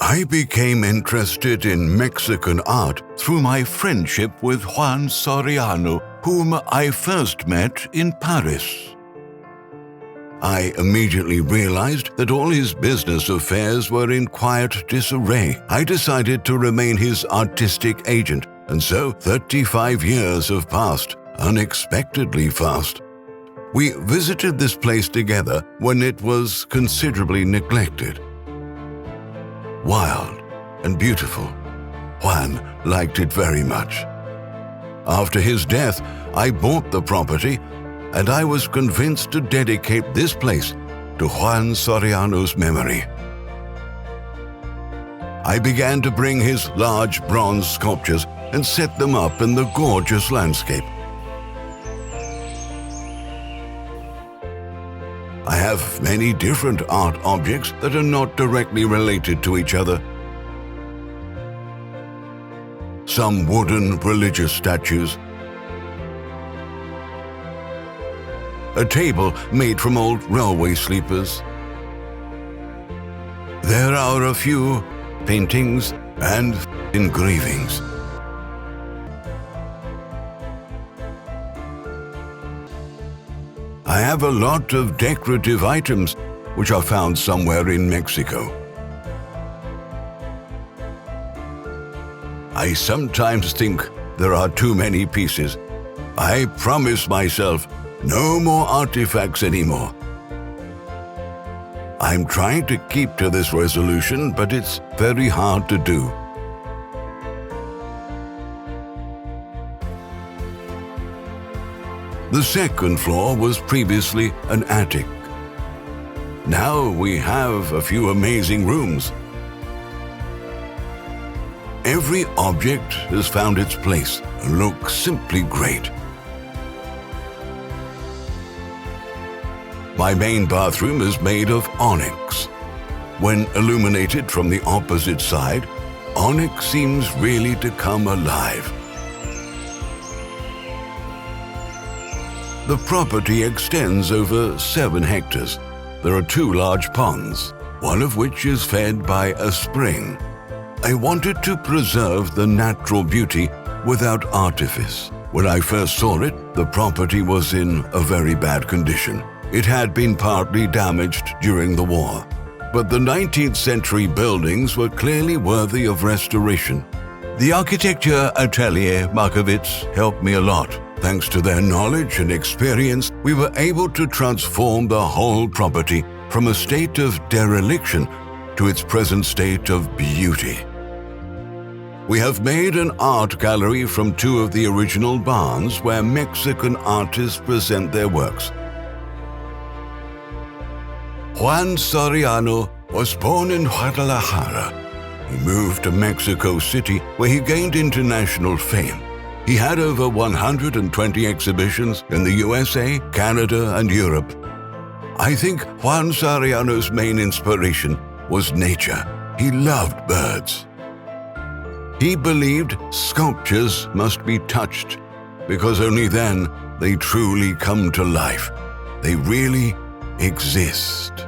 I became interested in Mexican art through my friendship with Juan Soriano, whom I first met in Paris. I immediately realized that all his business affairs were in quiet disarray. I decided to remain his artistic agent, and so 35 years have passed, unexpectedly fast. We visited this place together when it was considerably neglected. Wild and beautiful, Juan liked it very much. After his death, I bought the property, and I was convinced to dedicate this place to Juan Soriano's memory. I began to bring his large bronze sculptures and set them up in the gorgeous landscape. I have many different art objects that are not directly related to each other. Some wooden religious statues, a table made from old railway sleepers. There are a few paintings and engravings. I have a lot of decorative items which are found somewhere in Mexico. I sometimes think there are too many pieces. I promise myself no more artifacts anymore. I'm trying to keep to this resolution, but it's very hard to do. The second floor was previously an attic. Now we have a few amazing rooms. Every object has found its place and looks simply great. My main bathroom is made of onyx. When illuminated from the opposite side, onyx seems really to come alive. The property extends over 7 hectares. There are 2 large ponds, one of which is fed by a spring. I wanted to preserve the natural beauty without artifice. When I first saw it, the property was in a very bad condition. It had been partly damaged during the war, but the 19th century buildings were clearly worthy of restoration. The architecture atelier Markovits helped me a lot. Thanks to their knowledge and experience, we were able to transform the whole property from a state of dereliction to its present state of beauty. We have made an art gallery from 2 of the original barns where Mexican artists present their works. Juan Soriano was born in Guadalajara. He moved to Mexico City, where he gained international fame. He had over 120 exhibitions in the USA, Canada, and Europe. I think Juan Soriano's main inspiration was nature. He loved birds. He believed sculptures must be touched, because only then they truly come to life. They really exist.